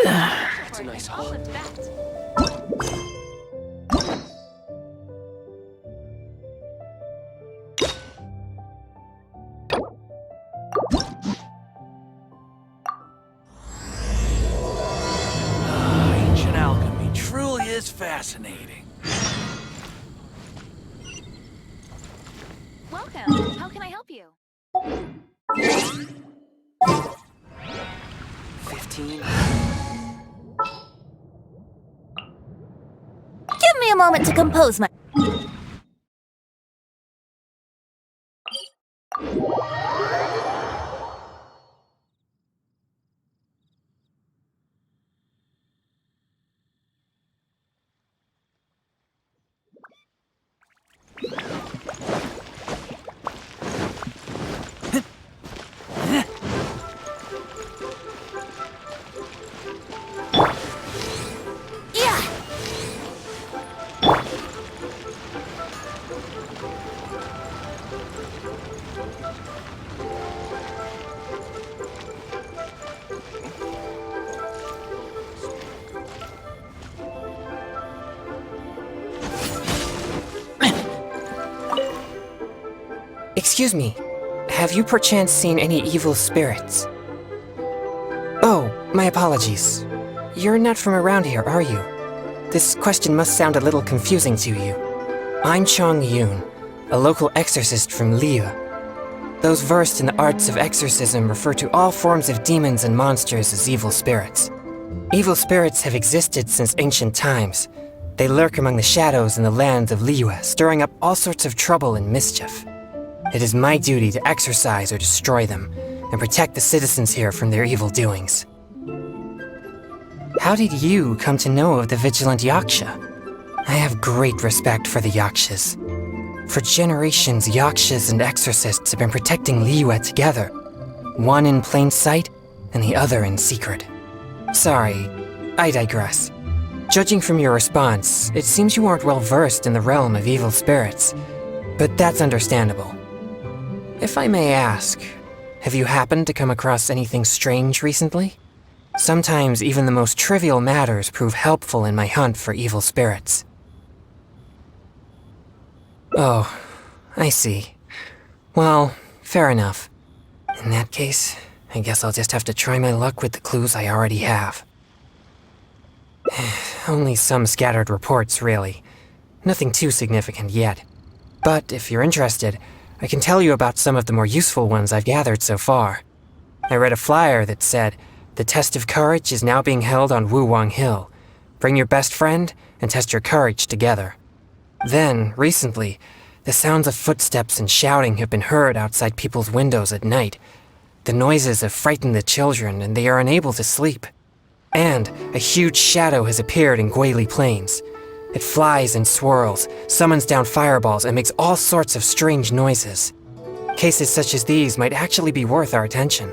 That's a nice hole. Ancient alchemy truly is fascinating. Welcome. How can I help you? 15. Give me a moment to compose my... Excuse me, have you perchance seen any evil spirits? Oh, my apologies. You're not from around here, are you? This question must sound a little confusing to you. I'm Chongyun, a local exorcist from Liyue. Those versed in the arts of exorcism refer to all forms of demons and monsters as evil spirits. Evil spirits have existed since ancient times. They lurk among the shadows in the land of Liyue, stirring up all sorts of trouble and mischief. It is my duty to exorcise or destroy them, and protect the citizens here from their evil doings. How did you come to know of the Vigilant Yaksha? I have great respect for the Yakshas. For generations, Yakshas and exorcists have been protecting Liyue together, one in plain sight and the other in secret. Sorry, I digress. Judging from your response, it seems you aren't well versed in the realm of evil spirits, but that's understandable. If I may ask, have you happened to come across anything strange recently? Sometimes even the most trivial matters prove helpful in my hunt for evil spirits. Oh, I see. Well, fair enough. In that case, I guess I'll just have to try my luck with the clues I already have. Only some scattered reports, really. Nothing too significant yet. But if you're interested, I can tell you about some of the more useful ones I've gathered so far. I read a flyer that said, "The test of courage is now being held on Wuwang Hill. Bring your best friend and test your courage together." Then, recently, the sounds of footsteps and shouting have been heard outside people's windows at night. The noises have frightened the children and they are unable to sleep. And a huge shadow has appeared in Guili Plains. It flies and swirls, summons down fireballs, and makes all sorts of strange noises. Cases such as these might actually be worth our attention.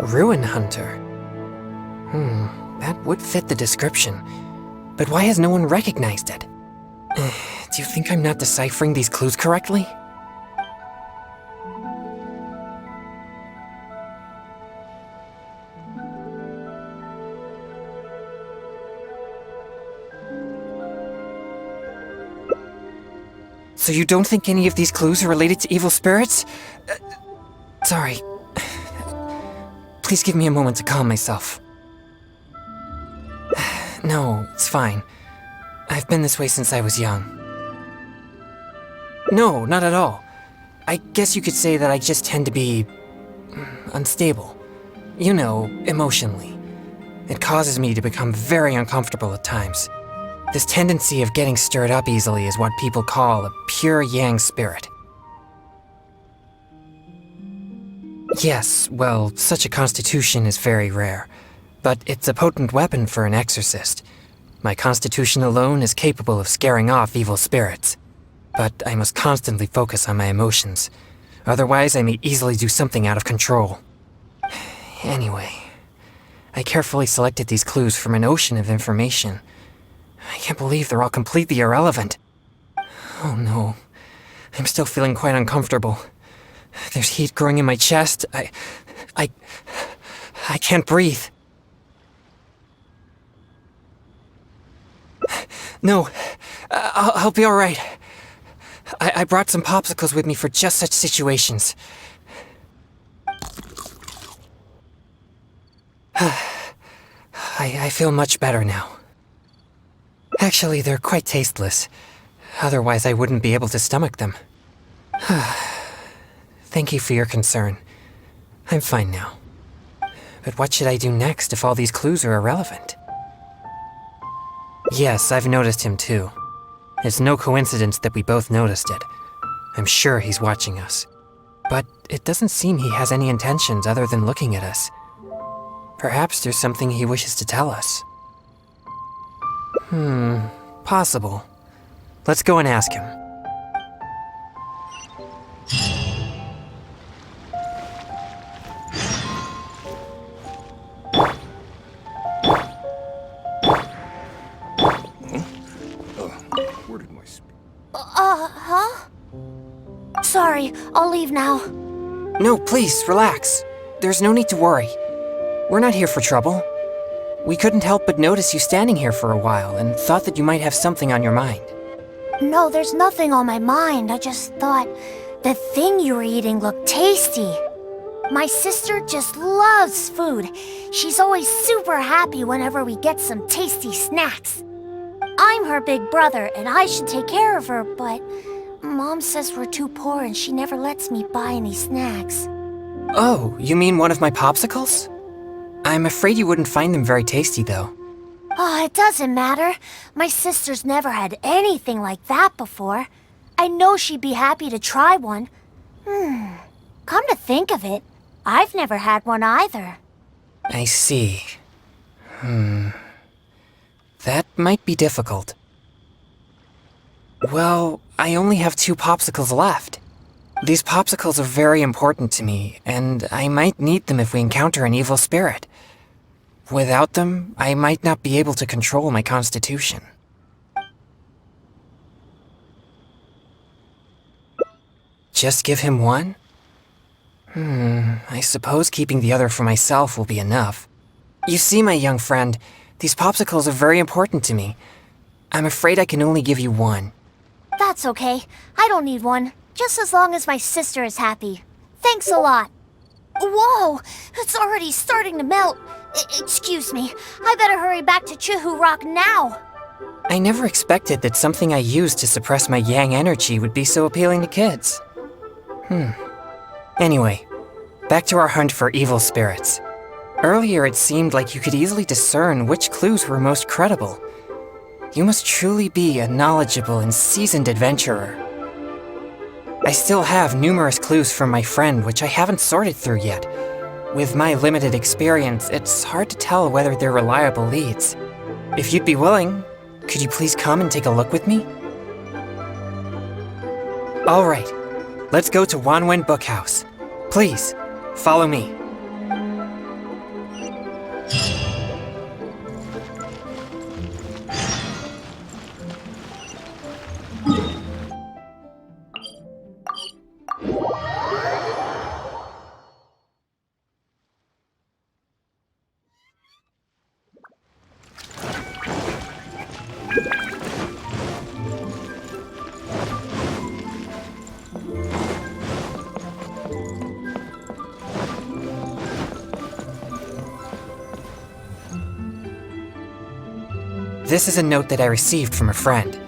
Ruin Hunter. That would fit the description. But why has no one recognized it? Do you think I'm not deciphering these clues correctly? So you don't think any of these clues are related to evil spirits? Sorry. Please give me a moment to calm myself. No, it's fine. I've been this way since I was young. No, not at all. I guess you could say that I just tend to be unstable. You know, emotionally. It causes me to become very uncomfortable at times. This tendency of getting stirred up easily is what people call a pure yang spirit. Yes, well, such a constitution is very rare. But it's a potent weapon for an exorcist. My constitution alone is capable of scaring off evil spirits. But I must constantly focus on my emotions. Otherwise, I may easily do something out of control. Anyway, I carefully selected these clues from an ocean of information. I can't believe they're all completely irrelevant. Oh no, I'm still feeling quite uncomfortable. There's heat growing in my chest. I can't breathe. No, I'll be alright. I brought some popsicles with me for just such situations. I feel much better now. Actually, they're quite tasteless. Otherwise, I wouldn't be able to stomach them. Thank you for your concern. I'm fine now. But what should I do next if all these clues are irrelevant? Yes, I've noticed him too. It's no coincidence that we both noticed it. I'm sure he's watching us. But it doesn't seem he has any intentions other than looking at us. Perhaps there's something he wishes to tell us. Possible. Let's go and ask him. Where did my speak? Huh? Sorry, I'll leave now. No, please, relax. There's no need to worry. We're not here for trouble. We couldn't help but notice you standing here for a while and thought that you might have something on your mind. No, there's nothing on my mind. I just thought the thing you were eating looked tasty. My sister just loves food. She's always super happy whenever we get some tasty snacks. I'm her big brother, and I should take care of her, but Mom says we're too poor and she never lets me buy any snacks. Oh, you mean one of my popsicles? I'm afraid you wouldn't find them very tasty, though. Oh, it doesn't matter. My sister's never had anything like that before. I know she'd be happy to try one. Come to think of it, I've never had one either. I see. That might be difficult. Well, I only have 2 popsicles left. These popsicles are very important to me, and I might need them if we encounter an evil spirit. Without them, I might not be able to control my constitution. Just give him one? I suppose keeping the other for myself will be enough. You see, my young friend, these popsicles are very important to me. I'm afraid I can only give you one. That's okay. I don't need one. Just as long as my sister is happy. Thanks a lot. Whoa! It's already starting to melt. Excuse me. I better hurry back to Chihu Rock now. I never expected that something I used to suppress my yang energy would be so appealing to kids. Anyway, back to our hunt for evil spirits. Earlier it seemed like you could easily discern which clues were most credible. You must truly be a knowledgeable and seasoned adventurer. I still have numerous clues from my friend which I haven't sorted through yet. With my limited experience, it's hard to tell whether they're reliable leads. If you'd be willing, could you please come and take a look with me? Alright, let's go to Wanwen Bookhouse. Please, follow me. This is a note that I received from a friend.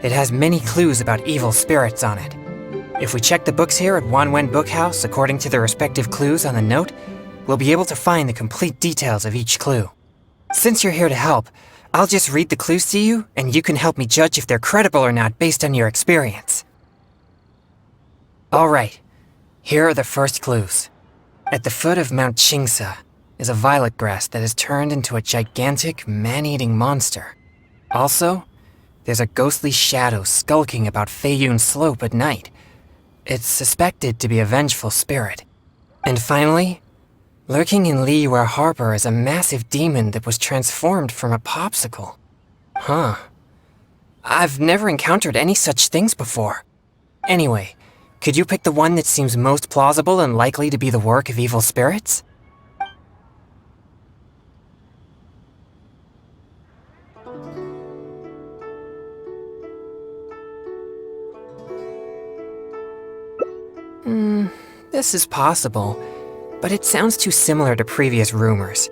It has many clues about evil spirits on it. If we check the books here at Wanwen Bookhouse according to the respective clues on the note, we'll be able to find the complete details of each clue. Since you're here to help, I'll just read the clues to you, and you can help me judge if they're credible or not based on your experience. Alright, here are the first clues. At the foot of Mount Chingsa is a violet grass that has turned into a gigantic, man-eating monster. Also, there's a ghostly shadow skulking about Feiyun Slope at night. It's suspected to be a vengeful spirit. And finally, Lurking in Liyue Harbor is a massive demon that was transformed from a popsicle. Huh. I've never encountered any such things before. Anyway, could you pick the one that seems most plausible and likely to be the work of evil spirits? This is possible, but it sounds too similar to previous rumors.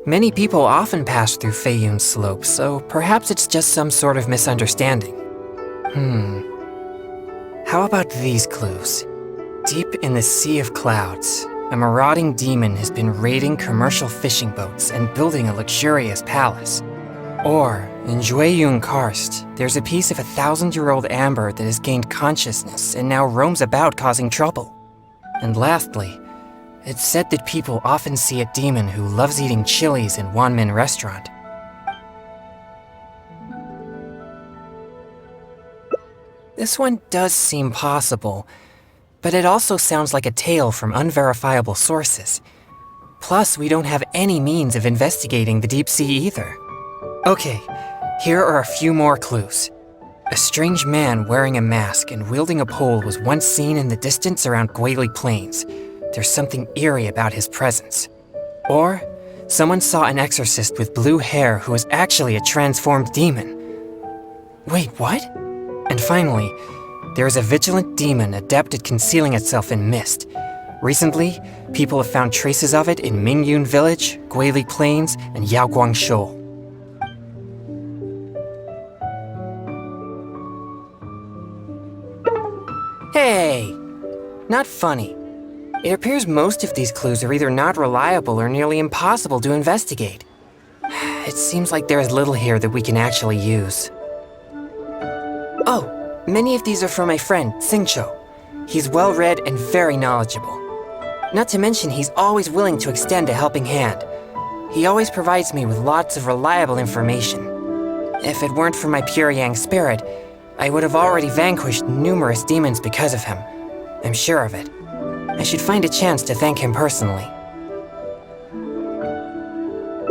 Many people often pass through Feiyun's slope, so perhaps it's just some sort of misunderstanding. How about these clues? Deep in the Sea of Clouds, a marauding demon has been raiding commercial fishing boats and building a luxurious palace. Or, in Jueyun Karst, there's a piece of 1,000-year-old amber that has gained consciousness and now roams about causing trouble. And lastly, it's said that people often see a demon who loves eating chilies in Wanmin Restaurant. This one does seem possible, but it also sounds like a tale from unverifiable sources. Plus, we don't have any means of investigating the deep sea either. Okay, here are a few more clues. A strange man wearing a mask and wielding a pole was once seen in the distance around Guili Plains. There's something eerie about his presence. Or, someone saw an exorcist with blue hair who was actually a transformed demon. Wait, what? And finally, there is a vigilant demon adept at concealing itself in mist. Recently, people have found traces of it in Mingyun Village, Guili Plains, and Yaoguang Shoal. Hey! Not funny. It appears most of these clues are either not reliable or nearly impossible to investigate. It seems like there is little here that we can actually use. Oh, many of these are from my friend, Xingqiu. He's well-read and very knowledgeable. Not to mention he's always willing to extend a helping hand. He always provides me with lots of reliable information. If it weren't for my pure yang spirit, I would have already vanquished numerous demons because of him. I'm sure of it. I should find a chance to thank him personally.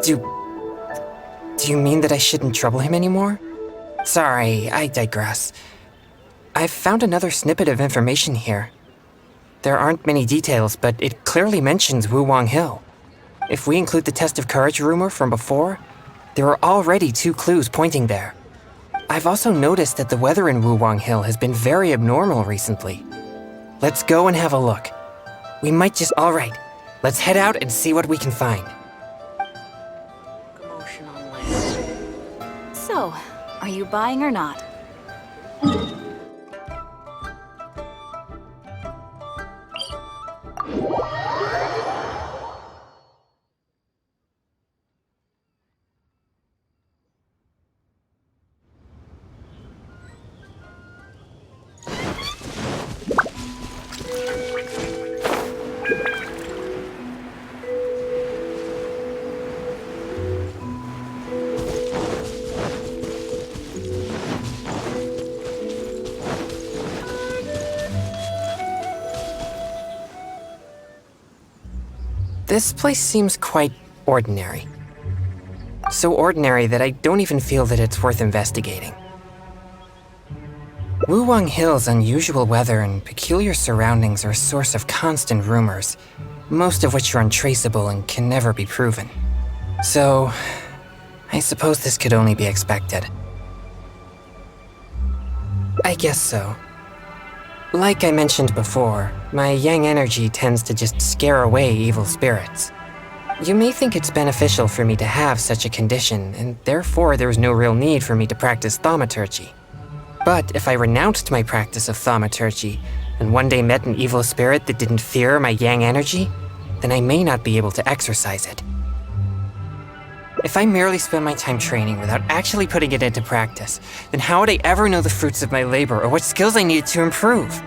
Do you mean that I shouldn't trouble him anymore? Sorry, I digress. I've found another snippet of information here. There aren't many details, but it clearly mentions Wuwang Hill. If we include the test of courage rumor from before, there are already 2 clues pointing there. I've also noticed that the weather in Wuwang Hill has been very abnormal recently. Let's go and have a look. We might just... Alright, let's head out and see what we can find. Commotion on land. So, are you buying or not? This place seems quite ordinary. So ordinary that I don't even feel that it's worth investigating. Wuwang Hill's unusual weather and peculiar surroundings are a source of constant rumors, most of which are untraceable and can never be proven. So, I suppose this could only be expected. I guess so. Like I mentioned before, my yang energy tends to just scare away evil spirits. You may think it's beneficial for me to have such a condition, and therefore there's no real need for me to practice thaumaturgy. But if I renounced my practice of thaumaturgy, and one day met an evil spirit that didn't fear my yang energy, then I may not be able to exercise it. If I merely spend my time training without actually putting it into practice, then how would I ever know the fruits of my labor or what skills I needed to improve?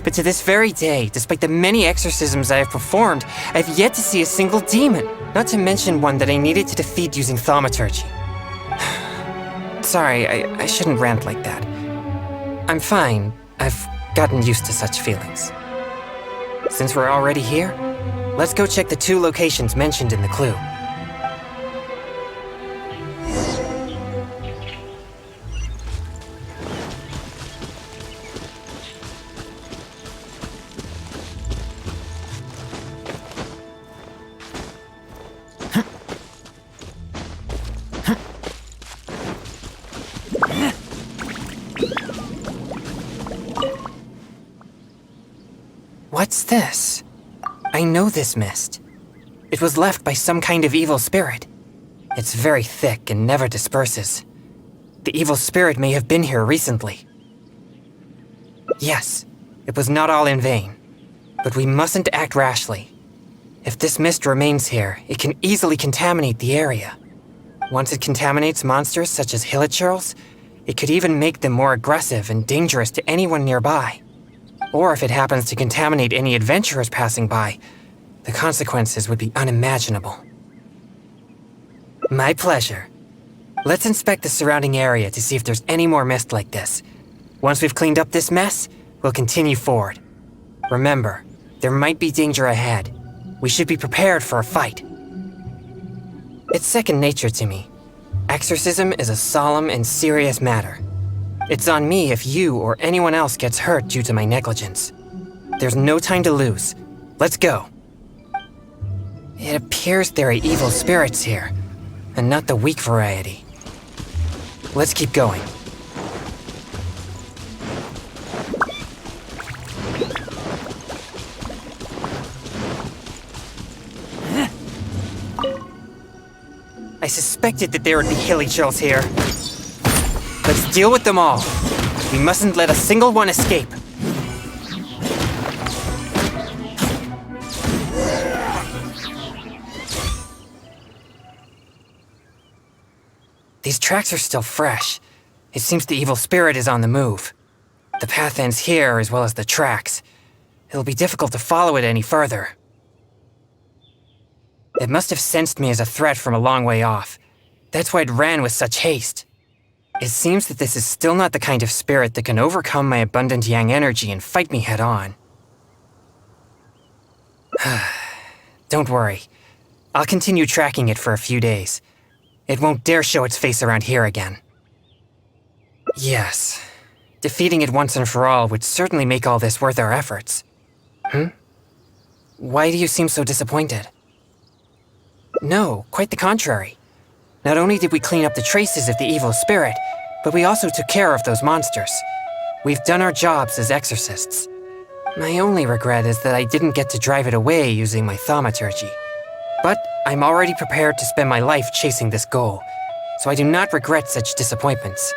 But to this very day, despite the many exorcisms I have performed, I have yet to see a single demon, not to mention one that I needed to defeat using thaumaturgy. Sorry, I shouldn't rant like that. I'm fine. I've gotten used to such feelings. Since we're already here, Let's go check the 2 locations mentioned in the clue. What's this? I know this mist. It was left by some kind of evil spirit. It's very thick and never disperses. The evil spirit may have been here recently. Yes, it was not all in vain. But we mustn't act rashly. If this mist remains here, it can easily contaminate the area. Once it contaminates monsters such as hilichurls, it could even make them more aggressive and dangerous to anyone nearby. Or if it happens to contaminate any adventurers passing by, the consequences would be unimaginable. My pleasure. Let's inspect the surrounding area to see if there's any more mist like this. Once we've cleaned up this mess, we'll continue forward. Remember, there might be danger ahead. We should be prepared for a fight. It's second nature to me. Exorcism is a solemn and serious matter. It's on me if you or anyone else gets hurt due to my negligence. There's no time to lose. Let's go. It appears there are evil spirits here, and not the weak variety. Let's keep going. I suspected that there would be hilichurls here. Let's deal with them all. We mustn't let a single one escape. These tracks are still fresh. It seems the evil spirit is on the move. The path ends here as well as the tracks. It'll be difficult to follow it any further. It must have sensed me as a threat from a long way off. That's why it ran with such haste. It seems that this is still not the kind of spirit that can overcome my abundant yang energy and fight me head on. Don't worry. I'll continue tracking it for a few days. It won't dare show its face around here again. Yes. Defeating it once and for all would certainly make all this worth our efforts. Why do you seem so disappointed? No, quite the contrary. Not only did we clean up the traces of the evil spirit, but we also took care of those monsters. We've done our jobs as exorcists. My only regret is that I didn't get to drive it away using my thaumaturgy. But I'm already prepared to spend my life chasing this goal, so I do not regret such disappointments.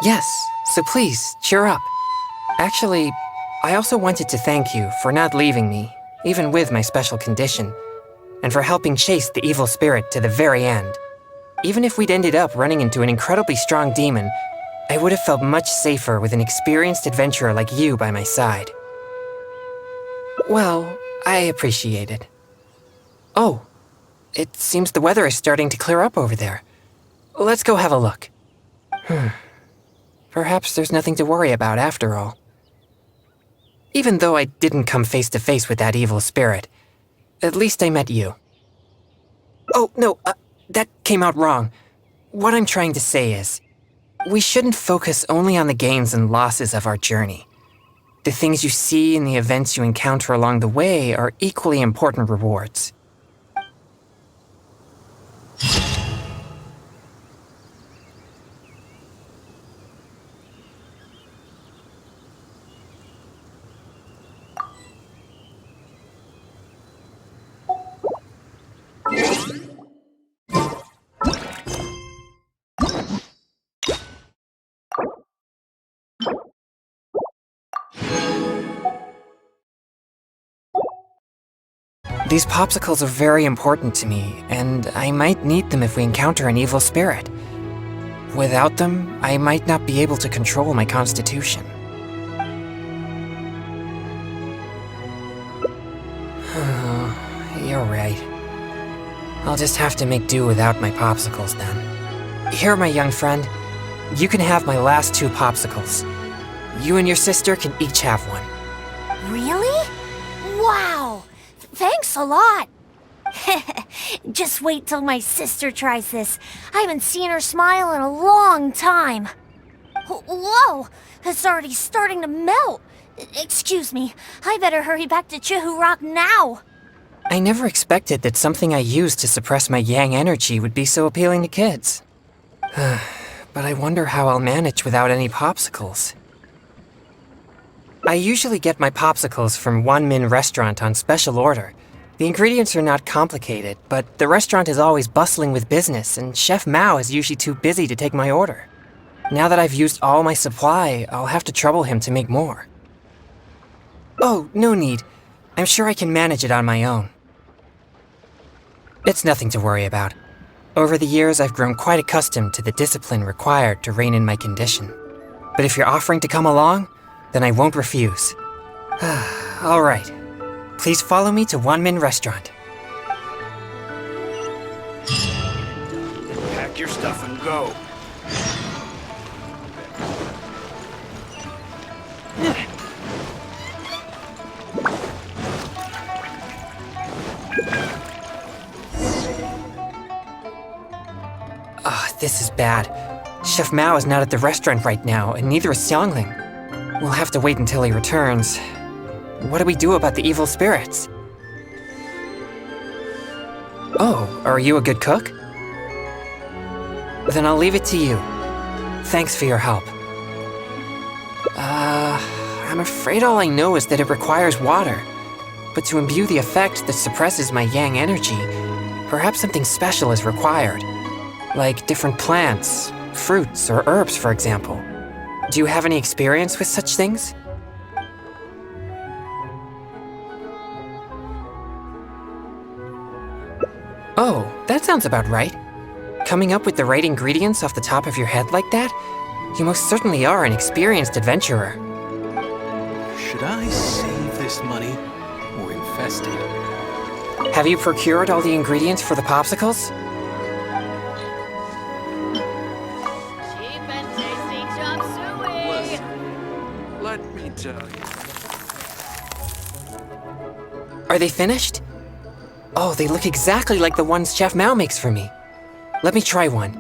Yes, so please, cheer up. Actually, I also wanted to thank you for not leaving me, even with my special condition, and for helping chase the evil spirit to the very end. Even if we'd ended up running into an incredibly strong demon, I would have felt much safer with an experienced adventurer like you by my side. Well, I appreciate it. Oh, it seems the weather is starting to clear up over there. Let's go have a look. Perhaps there's nothing to worry about after all. Even though I didn't come face to face with that evil spirit, at least I met you. Oh, no, that came out wrong. What I'm trying to say is, we shouldn't focus only on the gains and losses of our journey. The things you see and the events you encounter along the way are equally important rewards. These popsicles are very important to me, and I might need them if we encounter an evil spirit. Without them, I might not be able to control my constitution. You're right. I'll just have to make do without my popsicles then. Here, my young friend. You can have my last 2 popsicles. You and your sister can each have one. Really? Wow! Thanks a lot. Just wait till my sister tries this. I haven't seen her smile in a long time. Whoa! It's already starting to melt. Excuse me. I better hurry back to Chihu Rock now. I never expected that something I used to suppress my yang energy would be so appealing to kids. But I wonder how I'll manage without any popsicles. I usually get my popsicles from Wanmin Restaurant on special order. The ingredients are not complicated, but the restaurant is always bustling with business, and Chef Mao is usually too busy to take my order. Now that I've used all my supply, I'll have to trouble him to make more. Oh, no need. I'm sure I can manage it on my own. It's nothing to worry about. Over the years, I've grown quite accustomed to the discipline required to rein in my condition. But if you're offering to come along, then I won't refuse. All right. Please follow me to Wanmin Restaurant. Pack your stuff and go. This is bad. Chef Mao is not at the restaurant right now, and neither is Xiangling. We'll have to wait until he returns. What do we do about the evil spirits? Oh, are you a good cook? Then I'll leave it to you. Thanks for your help. I'm afraid all I know is that it requires water. But to imbue the effect that suppresses my yang energy, perhaps something special is required. Like different plants, fruits, or herbs, for example. Do you have any experience with such things? Oh, that sounds about right. Coming up with the right ingredients off the top of your head like that? You most certainly are an experienced adventurer. Should I save this money or invest it? Have you procured all the ingredients for the popsicles? Cheap and tasty chop suey. Let me tell you. Are they finished? Oh, they look exactly like the ones Chef Mao makes for me. Let me try one.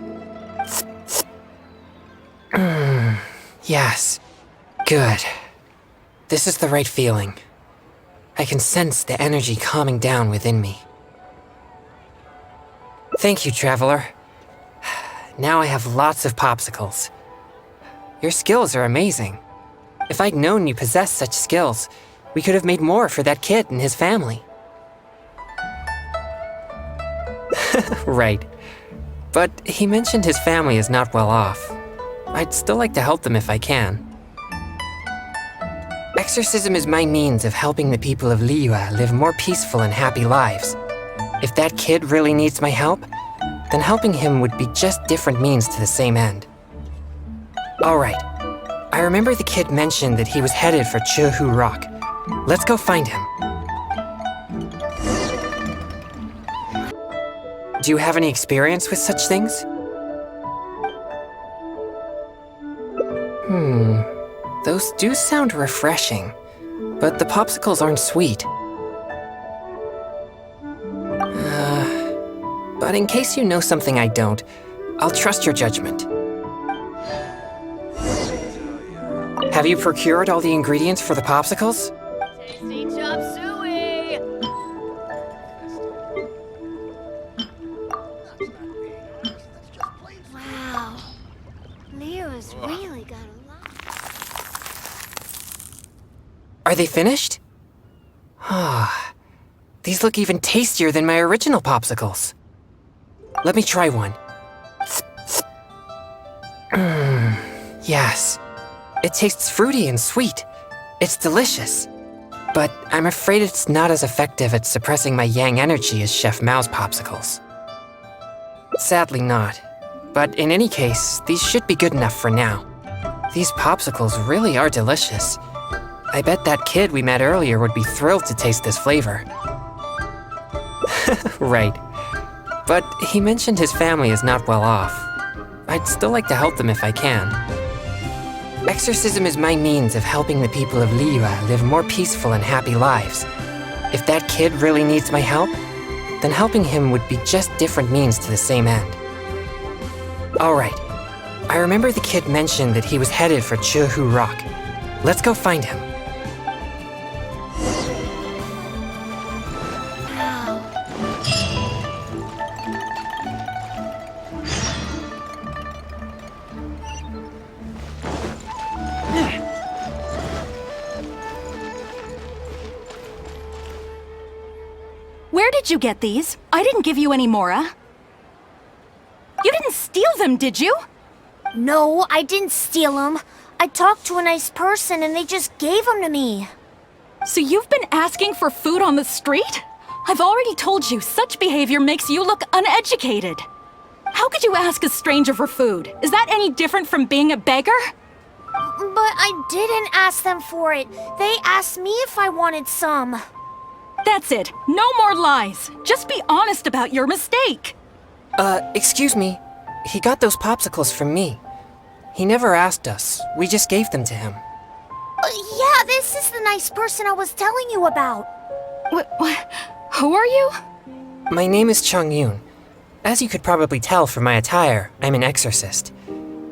Yes. Good. This is the right feeling. I can sense the energy calming down within me. Thank you, traveler. Now I have lots of popsicles. Your skills are amazing. If I'd known you possessed such skills, we could have made more for that kid and his family. Right. But he mentioned his family is not well off. I'd still like to help them if I can. Exorcism is my means of helping the people of Liyue live more peaceful and happy lives. If that kid really needs my help, then helping him would be just different means to the same end. All right. I remember the kid mentioned that he was headed for Chihu Rock. Let's go find him. Do you have any experience with such things? Those do sound refreshing, but the popsicles aren't sweet. But in case you know something I don't, I'll trust your judgment. Have you procured all the ingredients for the popsicles? Tasty chop suey. Wow. Leo's really got a lot. Are they finished? These look even tastier than my original popsicles. Let me try one. Yes. It tastes fruity and sweet. It's delicious. But I'm afraid it's not as effective at suppressing my yang energy as Chef Mao's popsicles. Sadly not. But in any case, these should be good enough for now. These popsicles really are delicious. I bet that kid we met earlier would be thrilled to taste this flavor. Right. But he mentioned his family is not well off. I'd still like to help them if I can. Exorcism is my means of helping the people of Liyue live more peaceful and happy lives. If that kid really needs my help, then helping him would be just different means to the same end. Alright, I remember the kid mentioned that he was headed for Jehu Rock. Let's go find him. Where did you get these? I didn't give you any, Mora. You didn't steal them, did you? No, I didn't steal them. I talked to a nice person and they just gave them to me. So you've been asking for food on the street? I've already told you, such behavior makes you look uneducated. How could you ask a stranger for food? Is that any different from being a beggar? But I didn't ask them for it. They asked me if I wanted some. That's it. No more lies. Just be honest about your mistake. Excuse me. He got those popsicles from me. He never asked us. We just gave them to him. Yeah, this is the nice person I was telling you about. Who are you? My name is Chongyun. As you could probably tell from my attire, I'm an exorcist.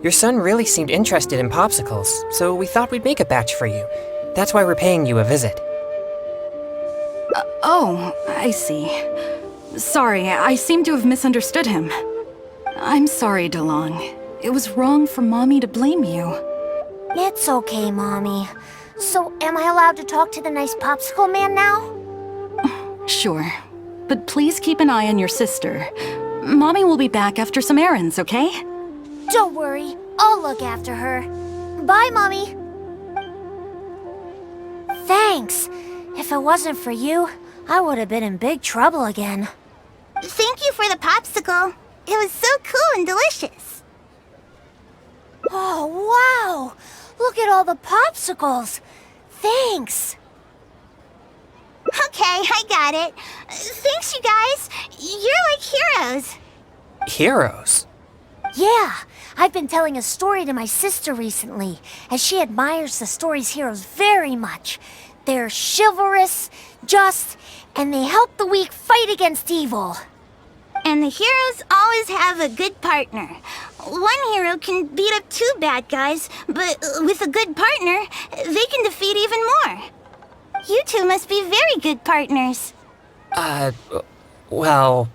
Your son really seemed interested in popsicles, so we thought we'd make a batch for you. That's why we're paying you a visit. Oh, I see. Sorry, I seem to have misunderstood him. I'm sorry, DeLong. It was wrong for Mommy to blame you. It's okay, Mommy. So, am I allowed to talk to the nice popsicle man now? Sure. But please keep an eye on your sister. Mommy will be back after some errands, okay? Don't worry. I'll look after her. Bye, Mommy. Thanks. If it wasn't for you, I would have been in big trouble again. Thank you for the popsicle. It was so cool and delicious. Oh, wow! Look at all the popsicles. Thanks. Okay, I got it. Thanks, you guys. You're like heroes. Heroes? Yeah, I've been telling a story to my sister recently, as she admires the story's heroes very much. They're chivalrous, just, and they help the weak fight against evil. And the heroes always have a good partner. One hero can beat up two bad guys, but with a good partner, they can defeat even more. You two must be very good partners. Well...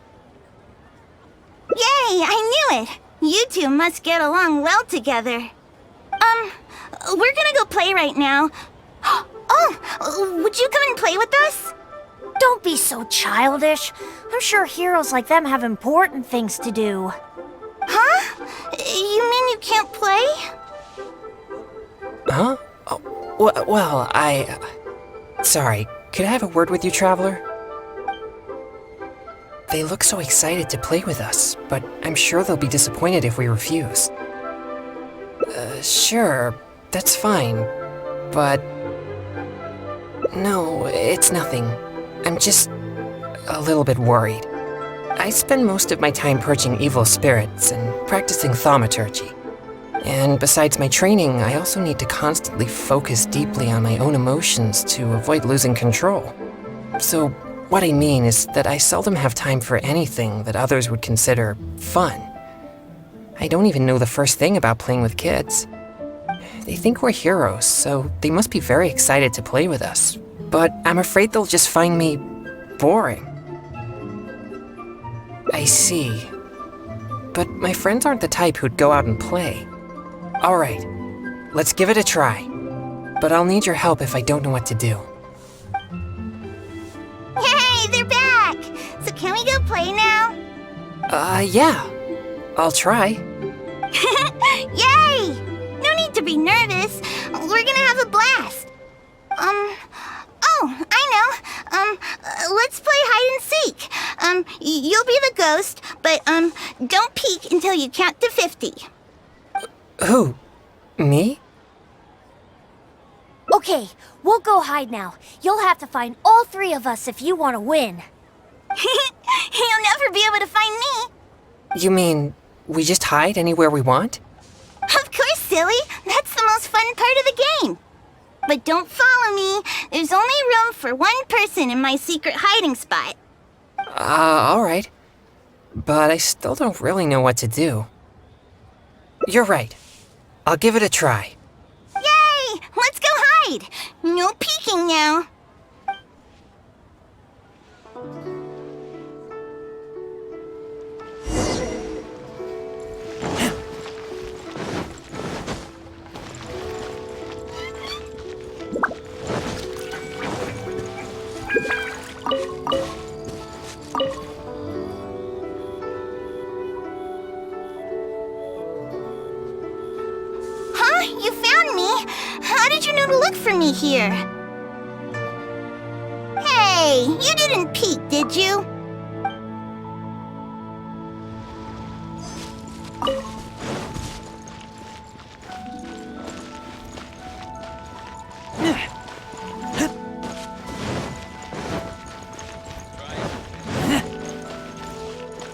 Yay, I knew it. You two must get along well together. We're gonna go play right now. Oh, would you come and play with us? Don't be so childish. I'm sure heroes like them have important things to do. Huh? You mean you can't play? Huh? Oh, well, Sorry, could I have a word with you, Traveler? They look so excited to play with us, but I'm sure they'll be disappointed if we refuse. Sure, that's fine, but... No, it's nothing. I'm just a little bit worried. I spend most of my time purging evil spirits and practicing thaumaturgy. And besides my training, I also need to constantly focus deeply on my own emotions to avoid losing control. So, what I mean is that I seldom have time for anything that others would consider fun. I don't even know the first thing about playing with kids. They think we're heroes, so they must be very excited to play with us. But I'm afraid they'll just find me boring. I see. But my friends aren't the type who'd go out and play. Alright, let's give it a try. But I'll need your help if I don't know what to do. Yay, they're back! So can we go play now? Yeah. I'll try. Yay! No need to be nervous. We're gonna have a blast. Oh, I know. Let's play hide and seek. You'll be the ghost, but, don't peek until you count to 50. Who? Me? Okay, we'll go hide now. You'll have to find all three of us if you want to win. You'll never be able to find me. You mean, we just hide anywhere we want? Of course, silly. That's the most fun part of the game. But don't follow me. There's only room for one person in my secret hiding spot. Alright. But I still don't really know what to do. You're right. I'll give it a try. Yay! Let's go hide! No peeking now. You found me? How did you know to look for me here? Hey, you didn't peek, did you?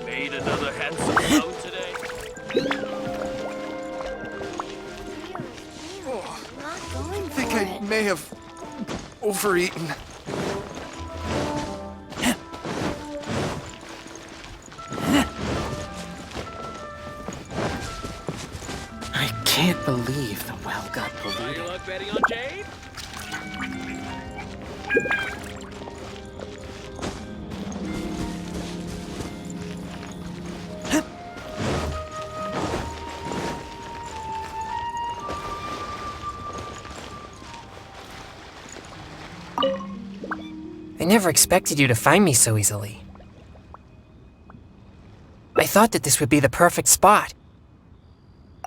Made another handsome clone today. I think I may have overeaten. I can't believe the well got polluted. Your luck betting on Jade? I never expected you to find me so easily. I thought that this would be the perfect spot.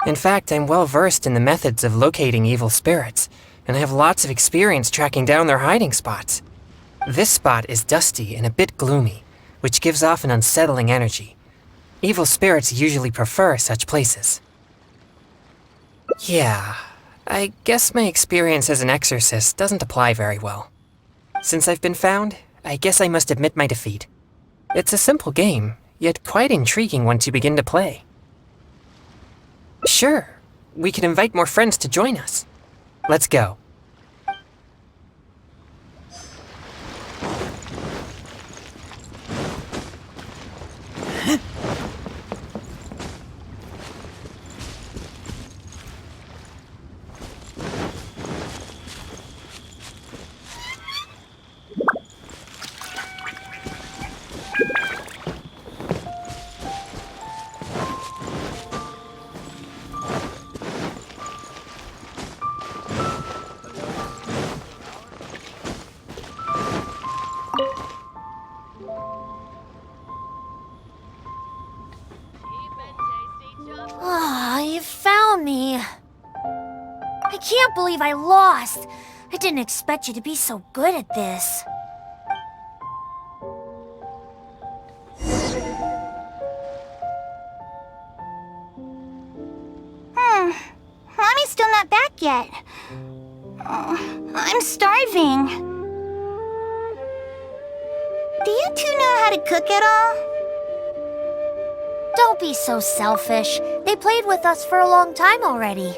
In fact, I'm well versed in the methods of locating evil spirits, and I have lots of experience tracking down their hiding spots. This spot is dusty and a bit gloomy, which gives off an unsettling energy. Evil spirits usually prefer such places. Yeah, I guess my experience as an exorcist doesn't apply very well. Since I've been found, I guess I must admit my defeat. It's a simple game, yet quite intriguing once you begin to play. Sure, we can invite more friends to join us. Let's go. You found me. I can't believe I lost. I didn't expect you to be so good at this. Mommy's still not back yet. I'm starving. Do you two know how to cook at all? Don't be so selfish. They played with us for a long time already.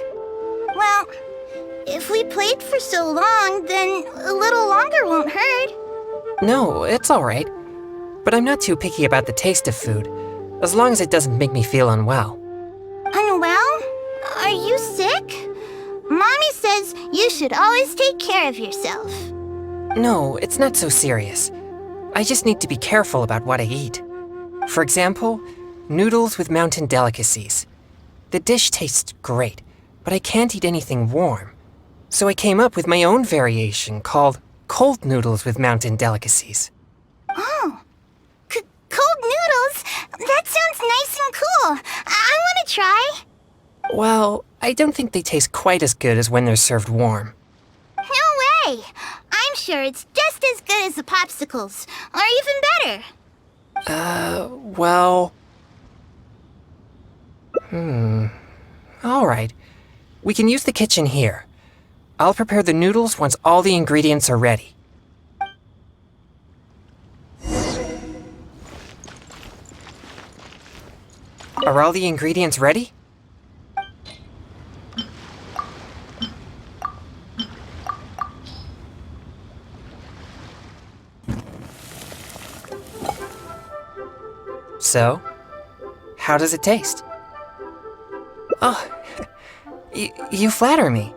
Well, if we played for so long, then a little longer won't hurt. No, it's alright. But I'm not too picky about the taste of food, as long as it doesn't make me feel unwell. Unwell? Are you sick? Mommy says you should always take care of yourself. No, it's not so serious. I just need to be careful about what I eat. For example, noodles with mountain delicacies. The dish tastes great, but I can't eat anything warm. So I came up with my own variation called cold noodles with mountain delicacies. Oh, cold noodles? That sounds nice and cool. I want to try. Well, I don't think they taste quite as good as when they're served warm. No way. I'm sure it's just as good as the popsicles, or even better. Well... Alright. We can use the kitchen here. I'll prepare the noodles once all the ingredients are ready. Are all the ingredients ready? So, how does it taste? Oh, you flatter me.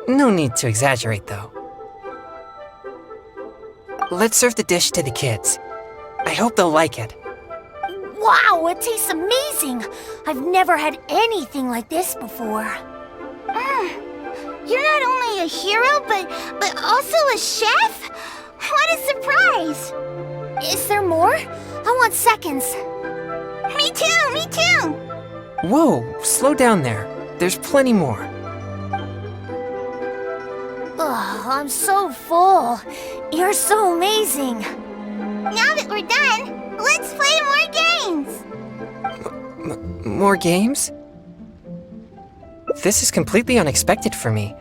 No need to exaggerate, though. Let's serve the dish to the kids. I hope they'll like it. Wow, it tastes amazing! I've never had anything like this before. You're not only a hero, but also a chef? What a surprise! Is there more? I want seconds. Me too! Whoa, slow down there. There's plenty more. Ugh, I'm so full. You're so amazing. Now that we're done, let's play more games! More games? This is completely unexpected for me.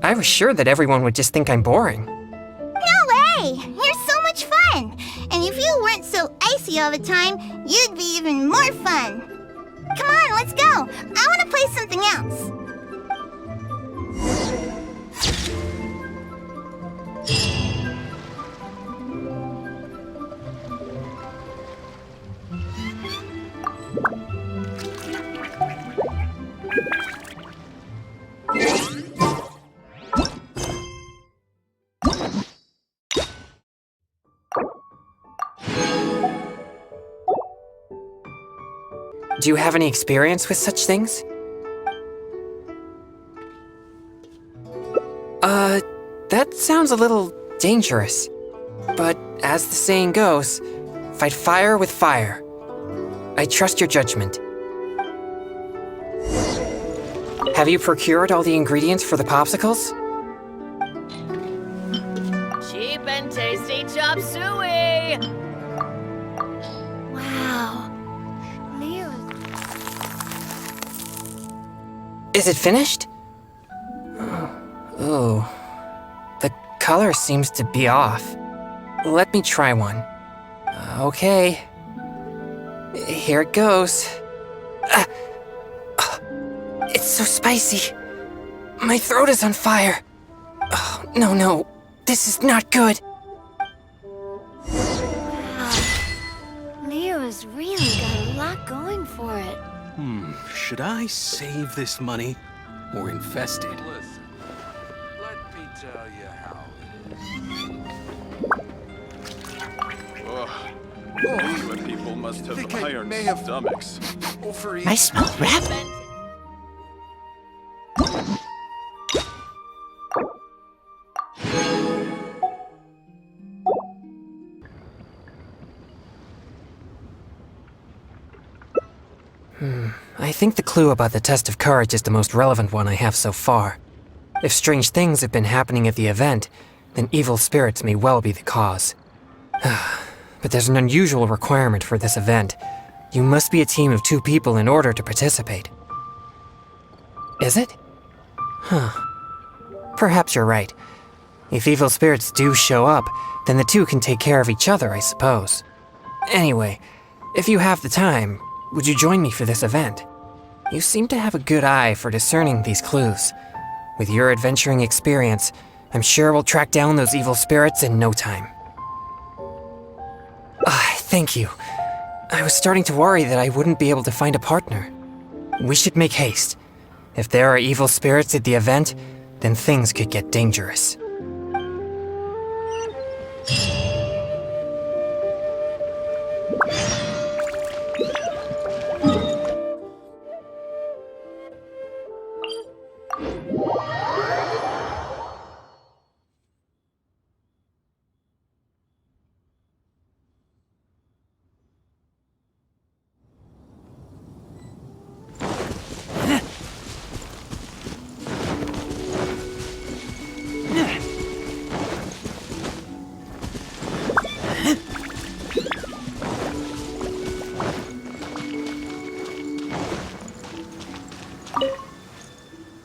I was sure that everyone would just think I'm boring. No way! You're so much fun! And if you weren't so icy all the time, you'd be even more fun! Come on, let's go! I want to play something else! Do you have any experience with such things? That sounds a little dangerous. But as the saying goes, fight fire with fire. I trust your judgment. Have you procured all the ingredients for the popsicles? Cheap and tasty chop suey! Wow. Leo. Is it finished? Oh. The color seems to be off. Let me try one. Okay. Here it goes. It's so spicy. My throat is on fire. Oh, no. This is not good. Leo has really got a lot going for it. Should I save this money or invest it? Listen, let me tell you how it is. You people must have think I iron may have- stomachs. Overeat. I smell rabbit. I think the clue about the test of courage is the most relevant one I have so far. If strange things have been happening at the event, then evil spirits may well be the cause. But there's an unusual requirement for this event. You must be a team of 2 people in order to participate. Is it? Perhaps you're right. If evil spirits do show up, then the 2 can take care of each other, I suppose. Anyway, if you have the time, would you join me for this event? You seem to have a good eye for discerning these clues. With your adventuring experience, I'm sure we'll track down those evil spirits in no time. Thank you. I was starting to worry that I wouldn't be able to find a partner. We should make haste. If there are evil spirits at the event, then things could get dangerous.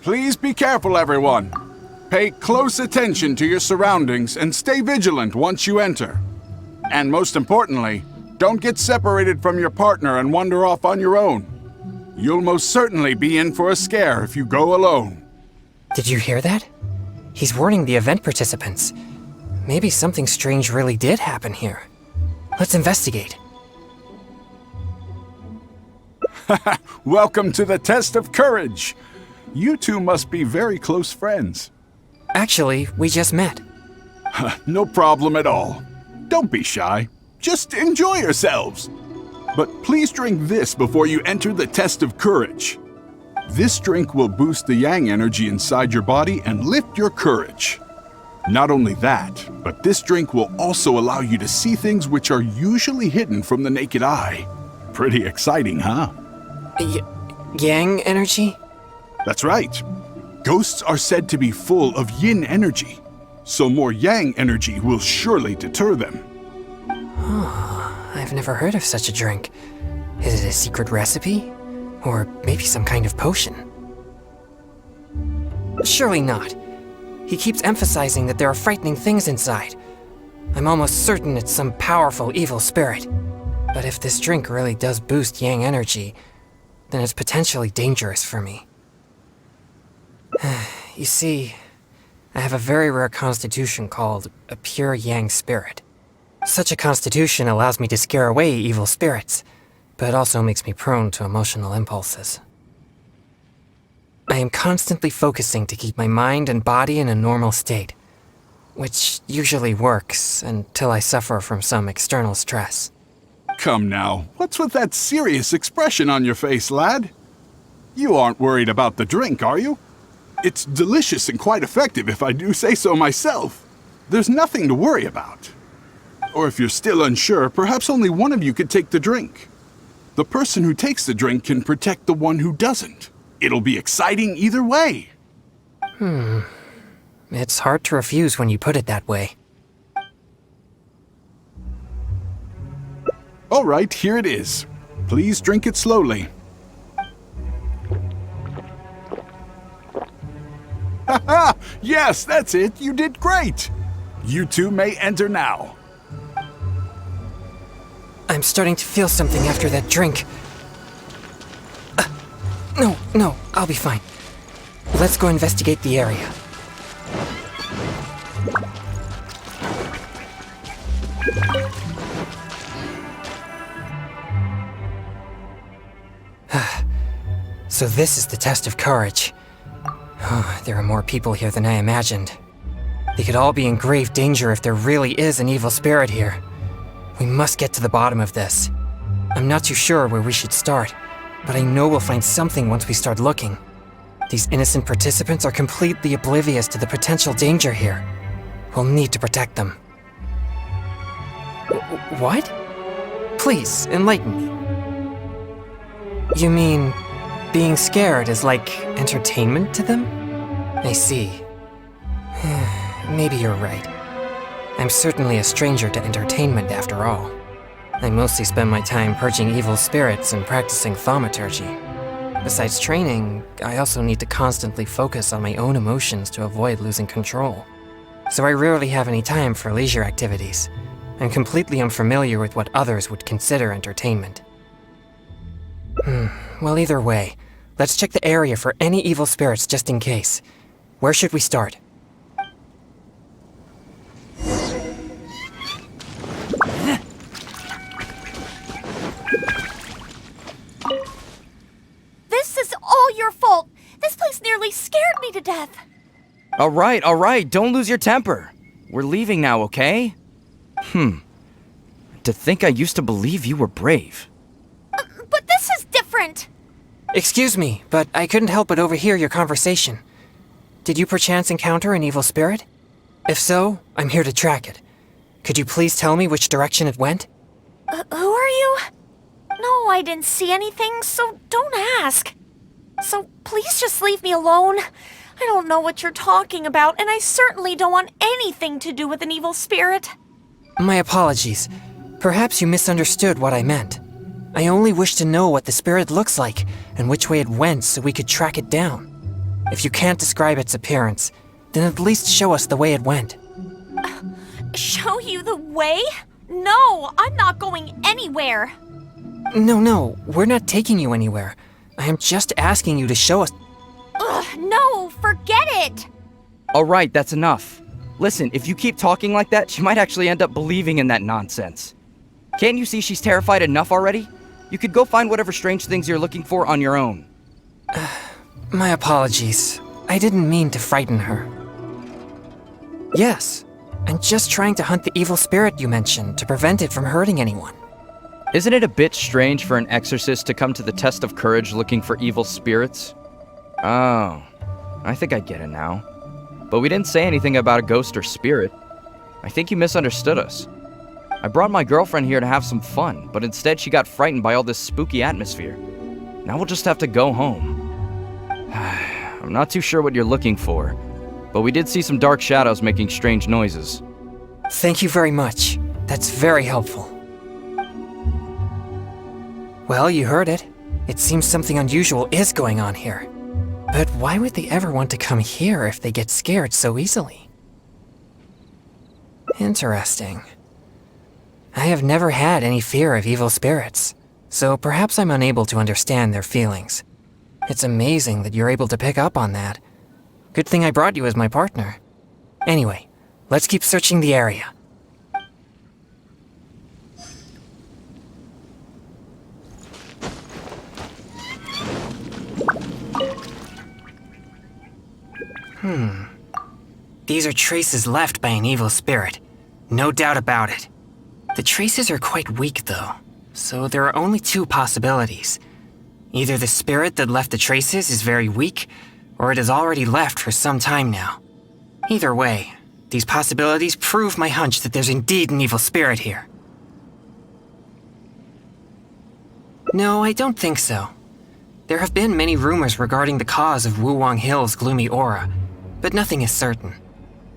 Please be careful, everyone. Pay close attention to your surroundings and stay vigilant once you enter. And most importantly, don't get separated from your partner and wander off on your own. You'll most certainly be in for a scare if you go alone. Did you hear that? He's warning the event participants. Maybe something strange really did happen here. Let's investigate. Welcome to the test of courage. You two must be very close friends. Actually, we just met. No problem at all. Don't be shy. Just enjoy yourselves. But please drink this before you enter the test of courage. This drink will boost the yang energy inside your body and lift your courage. Not only that, but this drink will also allow you to see things which are usually hidden from the naked eye. Pretty exciting, huh? Yang energy? That's right. Ghosts are said to be full of yin energy, so more yang energy will surely deter them. I've never heard of such a drink. Is it a secret recipe? Or maybe some kind of potion? Surely not. He keeps emphasizing that there are frightening things inside. I'm almost certain it's some powerful evil spirit. But if this drink really does boost yang energy, then it's potentially dangerous for me. You see, I have a very rare constitution called a pure yang spirit. Such a constitution allows me to scare away evil spirits, but also makes me prone to emotional impulses. I am constantly focusing to keep my mind and body in a normal state, which usually works until I suffer from some external stress. Come now, what's with that serious expression on your face, lad? You aren't worried about the drink, are you? It's delicious and quite effective, if I do say so myself. There's nothing to worry about. Or if you're still unsure, perhaps only one of you could take the drink. The person who takes the drink can protect the one who doesn't. It'll be exciting either way. It's hard to refuse when you put it that way. All right, here it is. Please drink it slowly. Haha! Yes, that's it. You did great. You two may enter now. I'm starting to feel something after that drink. No, I'll be fine. Let's go investigate the area. So this is the test of courage. There are more people here than I imagined. They could all be in grave danger if there really is an evil spirit here. We must get to the bottom of this. I'm not too sure where we should start, but I know we'll find something once we start looking. These innocent participants are completely oblivious to the potential danger here. We'll need to protect them. What? Please, enlighten me. You mean, being scared is like entertainment to them? I see. Maybe you're right. I'm certainly a stranger to entertainment after all. I mostly spend my time purging evil spirits and practicing thaumaturgy. Besides training, I also need to constantly focus on my own emotions to avoid losing control. So I rarely have any time for leisure activities. I'm completely unfamiliar with what others would consider entertainment. Well, either way, let's check the area for any evil spirits just in case. Where should we start? This is all your fault. This place nearly scared me to death. All right, don't lose your temper. We're leaving now, okay? To think I used to believe you were brave. But this is different. Excuse me, but I couldn't help but overhear your conversation. Did you perchance encounter an evil spirit? If so, I'm here to track it. Could you please tell me which direction it went? Who are you? No, I didn't see anything, so don't ask. So please just leave me alone. I don't know what you're talking about, and I certainly don't want anything to do with an evil spirit. My apologies. Perhaps you misunderstood what I meant. I only wish to know what the spirit looks like and which way it went so we could track it down. If you can't describe its appearance, then at least show us the way it went. Show you the way? No, I'm not going anywhere. No, we're not taking you anywhere. I am just asking you to show us. No, forget it. All right, that's enough. Listen, if you keep talking like that, she might actually end up believing in that nonsense. Can't you see she's terrified enough already? You could go find whatever strange things you're looking for on your own. My apologies. I didn't mean to frighten her. Yes, I'm just trying to hunt the evil spirit you mentioned to prevent it from hurting anyone. Isn't it a bit strange for an exorcist to come to the test of courage looking for evil spirits? Oh, I think I get it now. But we didn't say anything about a ghost or spirit. I think you misunderstood us. I brought my girlfriend here to have some fun, but instead she got frightened by all this spooky atmosphere. Now we'll just have to go home. I'm not too sure what you're looking for, but we did see some dark shadows making strange noises. Thank you very much. That's very helpful. Well, you heard it. It seems something unusual is going on here. But why would they ever want to come here if they get scared so easily? Interesting. I have never had any fear of evil spirits, so perhaps I'm unable to understand their feelings. It's amazing that you're able to pick up on that. Good thing I brought you as my partner. Anyway, let's keep searching the area. These are traces left by an evil spirit. No doubt about it. The traces are quite weak, though, so there are only two possibilities. Either the spirit that left the traces is very weak, or it has already left for some time now. Either way, these possibilities prove my hunch that there's indeed an evil spirit here. No, I don't think so. There have been many rumors regarding the cause of Wuwang Hill's gloomy aura, but nothing is certain.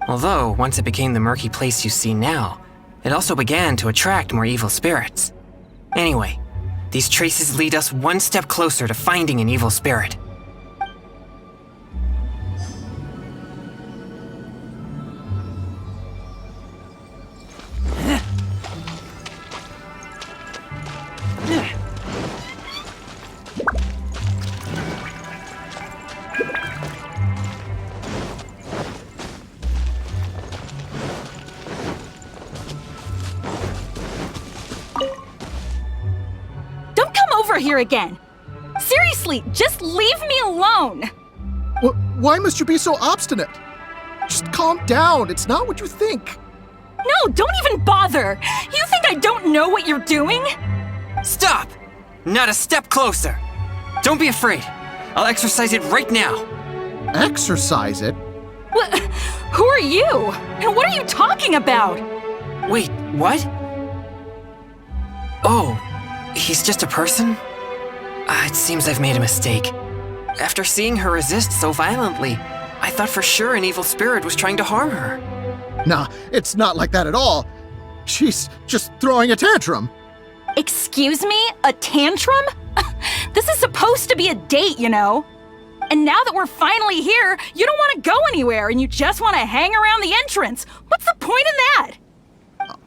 Although, once it became the murky place you see now, it also began to attract more evil spirits. Anyway, these traces lead us one step closer to finding an evil spirit. Here again. Seriously, just leave me alone. Why must you be so obstinate? Just calm down. It's not what you think. No, don't even bother. You think I don't know what you're doing? Stop! Not a step closer. Don't be afraid. I'll exorcise it right now. Exorcise it? Who are you? And what are you talking about? Wait, what? Oh, he's just a person? It seems I've made a mistake. After seeing her resist so violently, I thought for sure an evil spirit was trying to harm her. Nah, it's not like that at all. She's just throwing a tantrum. Excuse me? A tantrum? This is supposed to be a date, you know? And now that we're finally here, you don't want to go anywhere and you just want to hang around the entrance. What's the point in that?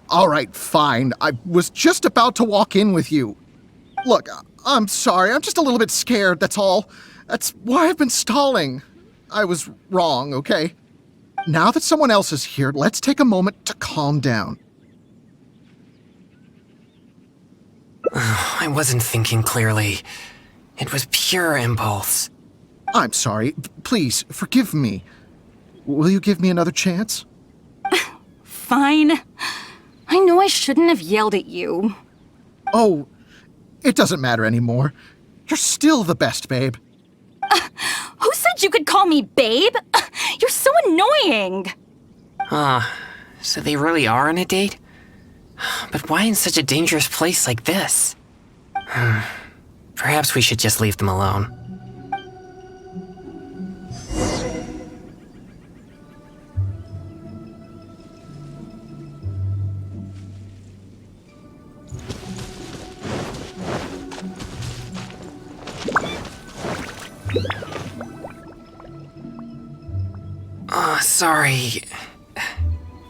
All right, fine. I was just about to walk in with you. Look, I'm sorry. I'm just a little bit scared, that's all. That's why I've been stalling. I was wrong, okay? Now that someone else is here, let's take a moment to calm down. I wasn't thinking clearly. It was pure impulse. I'm sorry. Please, forgive me. Will you give me another chance? Fine. I know I shouldn't have yelled at you. Oh, it doesn't matter anymore. You're still the best, babe. Who said you could call me babe? You're so annoying. So they really are on a date? But why in such a dangerous place like this? Perhaps we should just leave them alone.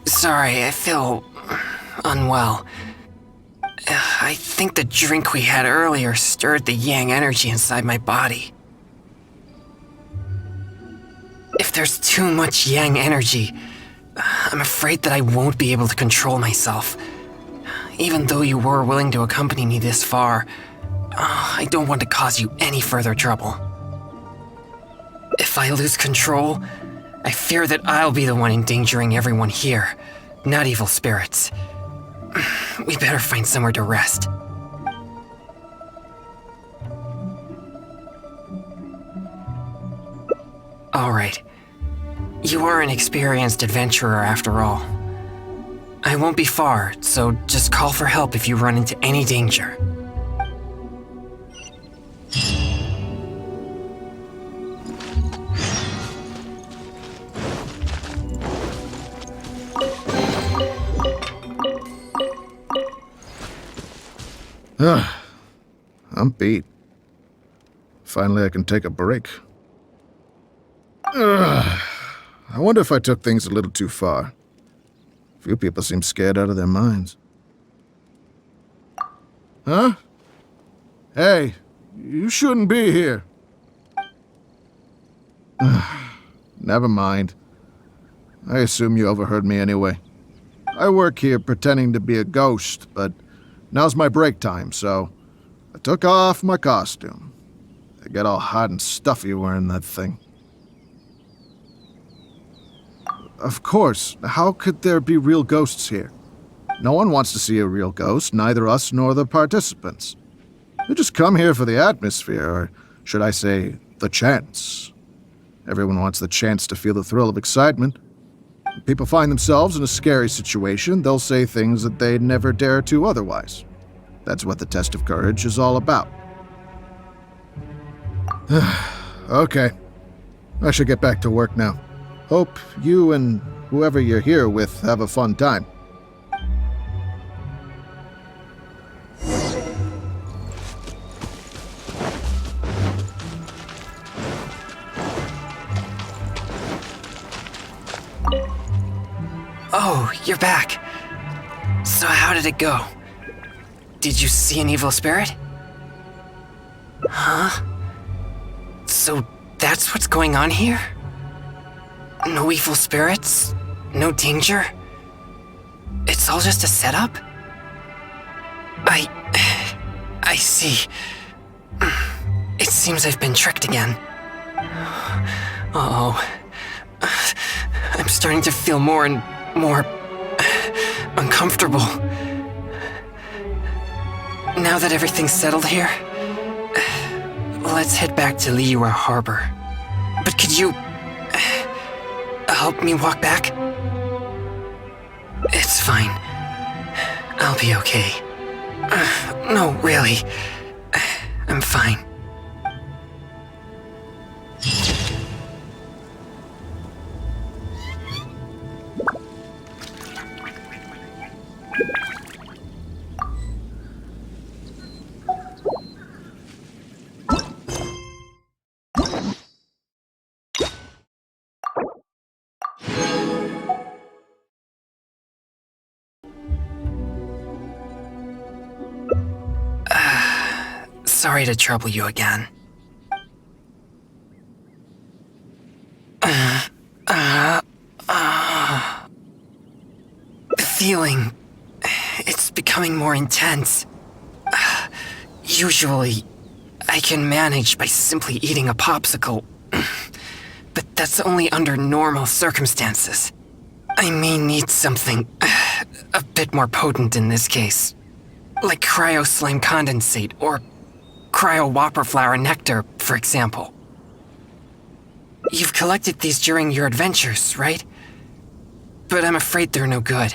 Sorry, I feel unwell. I think the drink we had earlier stirred the yang energy inside my body. If there's too much yang energy, I'm afraid that I won't be able to control myself. Even though you were willing to accompany me this far, I don't want to cause you any further trouble. If I lose control, I fear that I'll be the one endangering everyone here, not evil spirits. We better find somewhere to rest. All right. You are an experienced adventurer after all. I won't be far, so just call for help if you run into any danger. I'm beat. Finally, I can take a break. I wonder if I took things a little too far. Few people seem scared out of their minds. Huh? Hey, you shouldn't be here. Never mind. I assume you overheard me anyway. I work here pretending to be a ghost, but now's my break time, so I took off my costume. I get all hot and stuffy wearing that thing. Of course, how could there be real ghosts here? No one wants to see a real ghost, neither us nor the participants. We just come here for the atmosphere, or should I say, the chance. Everyone wants the chance to feel the thrill of excitement. When people find themselves in a scary situation, they'll say things that they'd never dare to otherwise. That's what the test of courage is all about. Okay, I should get back to work now. Hope you and whoever you're here with have a fun time. Oh, you're back. So how did it go? Did you see an evil spirit? Huh? So that's what's going on here? No evil spirits? No danger? It's all just a setup? I see. It seems I've been tricked again. Uh-oh. I'm starting to feel more and more uncomfortable. Now that everything's settled here, let's head back to Liyue Harbor. But could you help me walk back? It's fine. I'll be okay. No, really. I'm fine. Sorry to trouble you again. The feeling, it's becoming more intense. Usually, I can manage by simply eating a popsicle, but that's only under normal circumstances. I may need something a bit more potent in this case, like Cryo Slime Condensate or Cryo Whopperflower Nectar, for example. You've collected these during your adventures, right? But I'm afraid they're no good.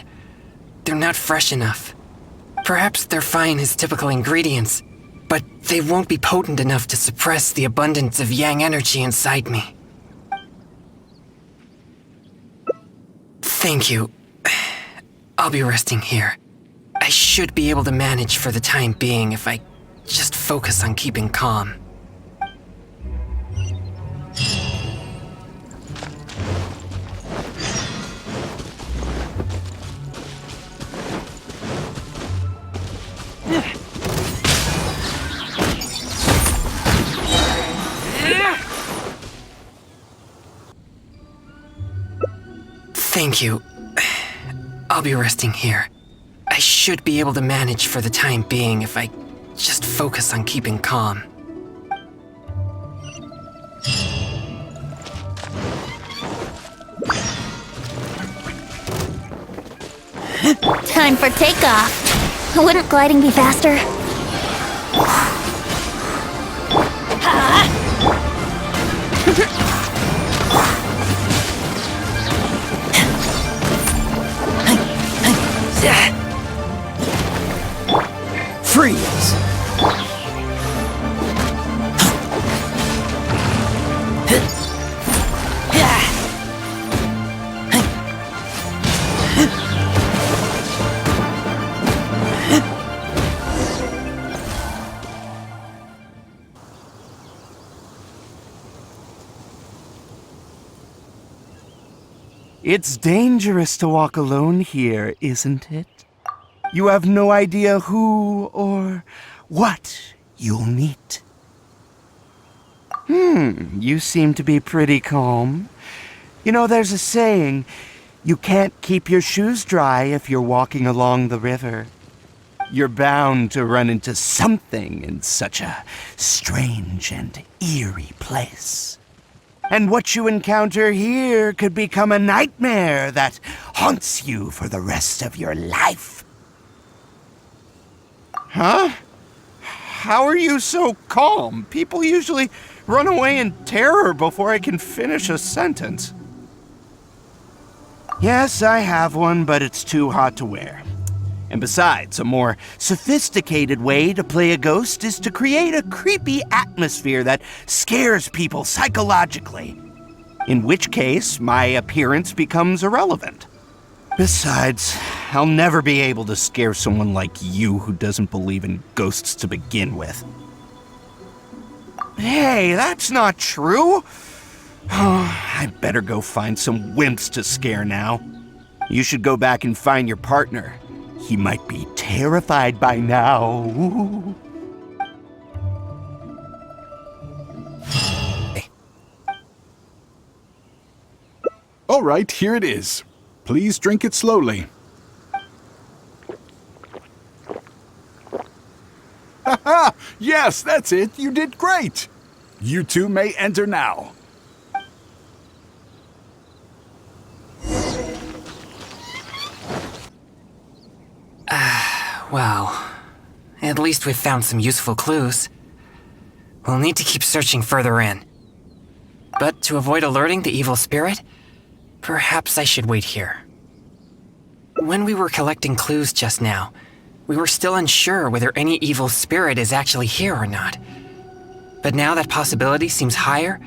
They're not fresh enough. Perhaps they're fine as typical ingredients, but they won't be potent enough to suppress the abundance of yang energy inside me. Thank you. I'll be resting here. I should be able to manage for the time being if I just focus on keeping calm. Thank you. I'll be resting here. I should be able to manage for the time being if I just focus on keeping calm. Time for takeoff. Wouldn't gliding be faster? Freeze! It's dangerous to walk alone here, isn't it? You have no idea who or what you'll meet. You seem to be pretty calm. You know, there's a saying, you can't keep your shoes dry if you're walking along the river. You're bound to run into something in such a strange and eerie place. And what you encounter here could become a nightmare that haunts you for the rest of your life. Huh? How are you so calm? People usually run away in terror before I can finish a sentence. Yes, I have one, but it's too hot to wear. And besides, a more sophisticated way to play a ghost is to create a creepy atmosphere that scares people psychologically. In which case, my appearance becomes irrelevant. Besides, I'll never be able to scare someone like you who doesn't believe in ghosts to begin with. Hey, that's not true. I better go find some wimps to scare now. You should go back and find your partner. He might be terrified by now. All right, here it is. Please drink it slowly. Haha! Yes, that's it. You did great. You two may enter now. Well, at least we've found some useful clues. We'll need to keep searching further in. But to avoid alerting the evil spirit, perhaps I should wait here. When we were collecting clues just now, we were still unsure whether any evil spirit is actually here or not. But now that possibility seems higher,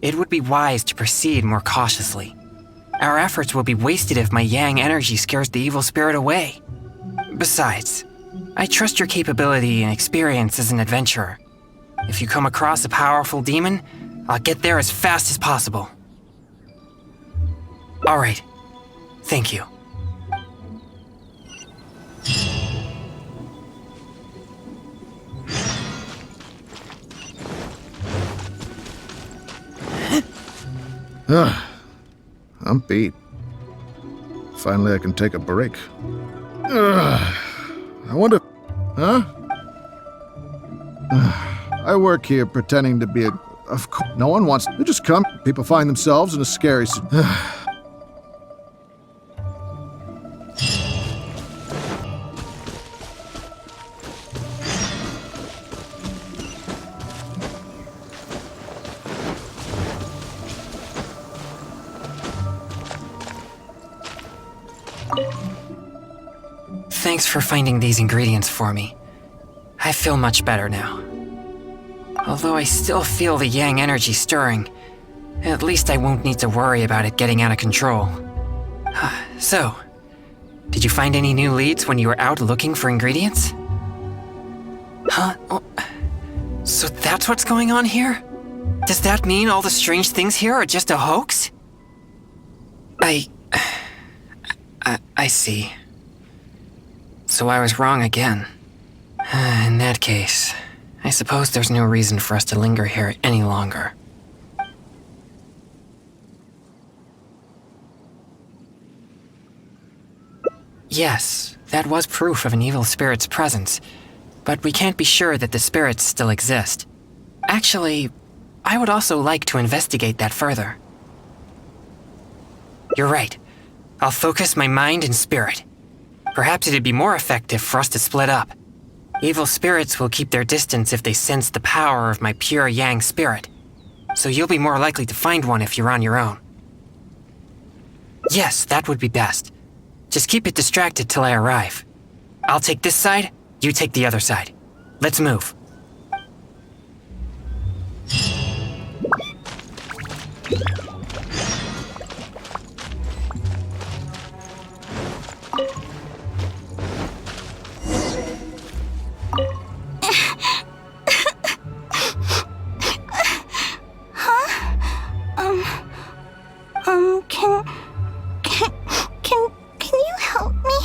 it would be wise to proceed more cautiously. Our efforts will be wasted if my yang energy scares the evil spirit away. Besides, I trust your capability and experience as an adventurer. If you come across a powerful demon, I'll get there as fast as possible. All right. Thank you. I'm beat. Finally, I can take a break. I wonder... Huh? I work here pretending to be a... Of course, no one wants... They just come. People find themselves in a scary... Thanks for finding these ingredients for me. I feel much better now. Although I still feel the yang energy stirring, at least I won't need to worry about it getting out of control. So, did you find any new leads when you were out looking for ingredients? Huh? Oh, so that's what's going on here? Does that mean all the strange things here are just a hoax? I see. So I was wrong again. In that case, I suppose there's no reason for us to linger here any longer. Yes, that was proof of an evil spirit's presence, but we can't be sure that the spirits still exist. Actually, I would also like to investigate that further. You're right. I'll focus my mind and spirit. Perhaps it'd be more effective for us to split up. Evil spirits will keep their distance if they sense the power of my pure yang spirit. So you'll be more likely to find one if you're on your own. Yes, that would be best. Just keep it distracted till I arrive. I'll take this side, you take the other side. Let's move. Can you help me?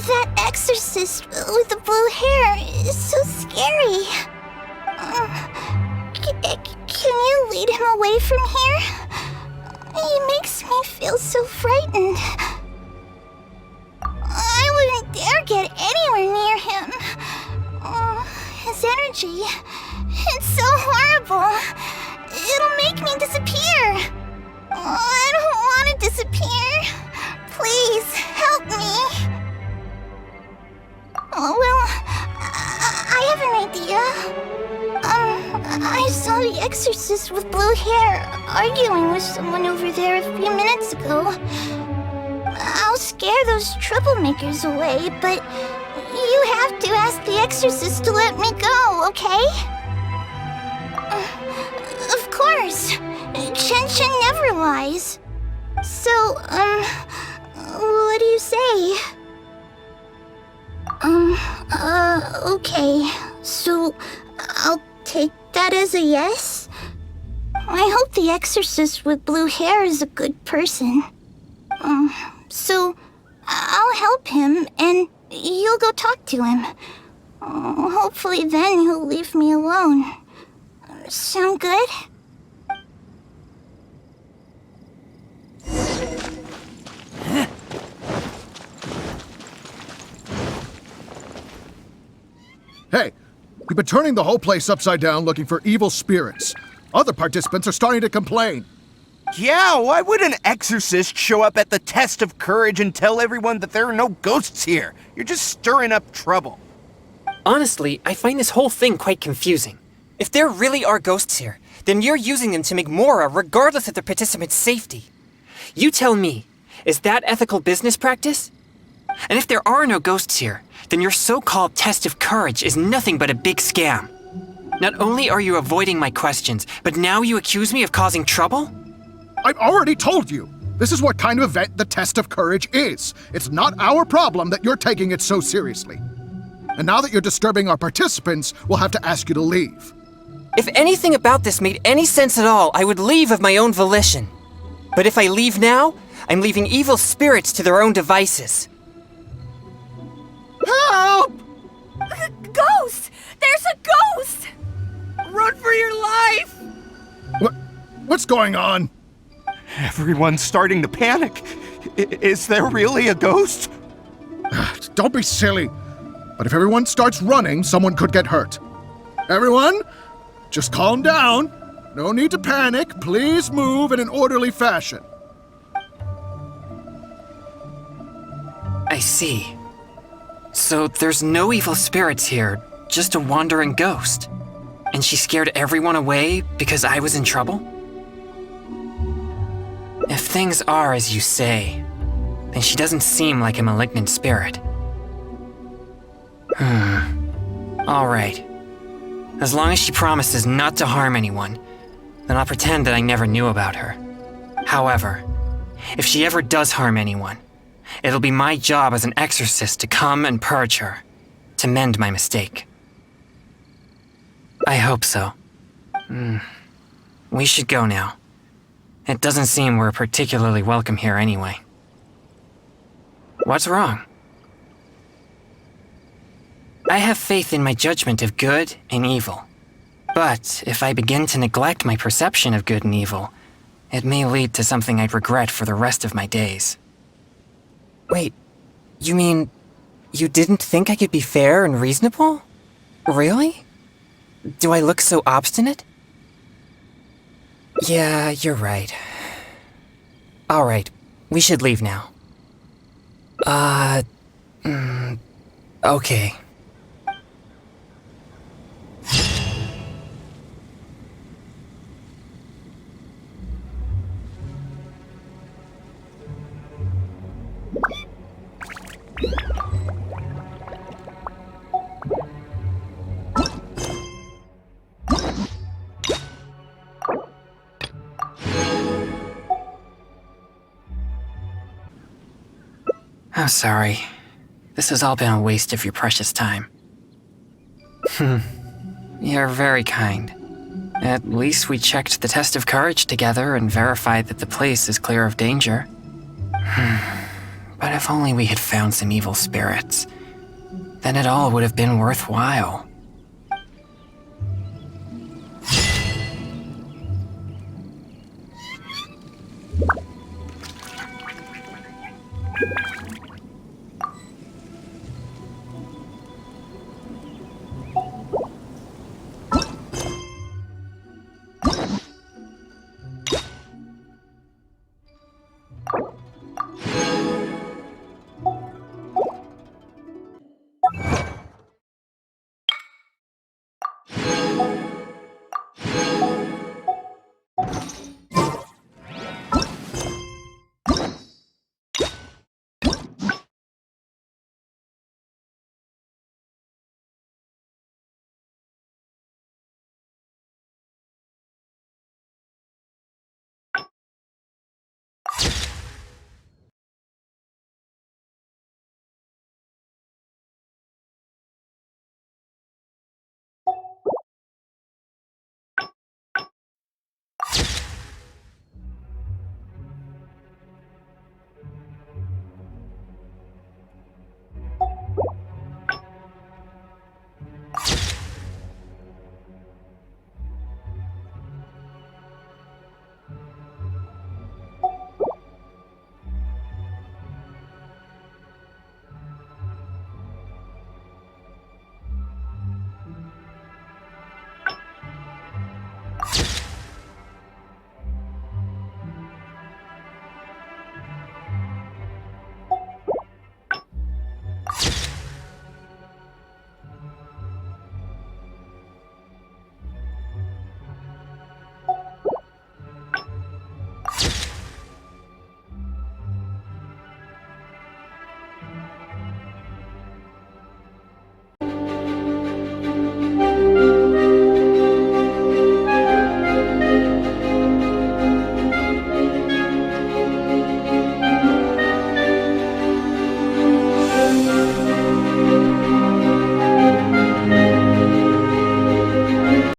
That exorcist with the blue hair is so scary. Can you lead him away from here? He makes me feel so frightened. I wouldn't dare get anywhere near him. His energy, it's so horrible. It'll make me disappear. I don't want to disappear. Please, help me. Well, I have an idea. I saw the exorcist with blue hair arguing with someone over there a few minutes ago. I'll scare those troublemakers away, but you have to ask the exorcist to let me go, okay? Of course. Genshin never lies. So, what do you say? Okay. So, I'll take that as a yes? I hope the exorcist with blue hair is a good person. So, I'll help him, and you'll go talk to him. Hopefully then he'll leave me alone. Sound good? Hey, you've been turning the whole place upside down looking for evil spirits. Other participants are starting to complain. Yeah, why would an exorcist show up at the test of courage and tell everyone that there are no ghosts here? You're just stirring up trouble. Honestly, I find this whole thing quite confusing. If there really are ghosts here, then you're using them to make Mora regardless of the participants' safety. You tell me, is that ethical business practice? And if there are no ghosts here, then your so-called test of courage is nothing but a big scam. Not only are you avoiding my questions, but now you accuse me of causing trouble? I've already told you. This is what kind of event the test of courage is. It's not our problem that you're taking it so seriously. And now that you're disturbing our participants, we'll have to ask you to leave. If anything about this made any sense at all, I would leave of my own volition. But if I leave now, I'm leaving evil spirits to their own devices. Help! Ghost! There's a ghost! Run for your life! What's going on? Everyone's starting to panic. Is there really a ghost? Don't be silly. But if everyone starts running, someone could get hurt. Everyone, just calm down. No need to panic. Please move in an orderly fashion. I see. So there's no evil spirits here, just a wandering ghost. And she scared everyone away because I was in trouble? If things are as you say, then she doesn't seem like a malignant spirit. All right. As long as she promises not to harm anyone, then I'll pretend that I never knew about her. However, if she ever does harm anyone, it'll be my job as an exorcist to come and purge her, to mend my mistake. I hope so. We should go now. It doesn't seem we're particularly welcome here anyway. What's wrong? I have faith in my judgment of good and evil. But if I begin to neglect my perception of good and evil, it may lead to something I'd regret for the rest of my days. Wait, you mean You didn't think I could be fair and reasonable? Really? Do I look so obstinate? Yeah, you're right. Alright, we should leave now. Okay. I'm sorry. This has all been a waste of your precious time. You're very kind. At least we checked the test of courage together and verified that the place is clear of danger. But if only we had found some evil spirits, then it all would have been worthwhile.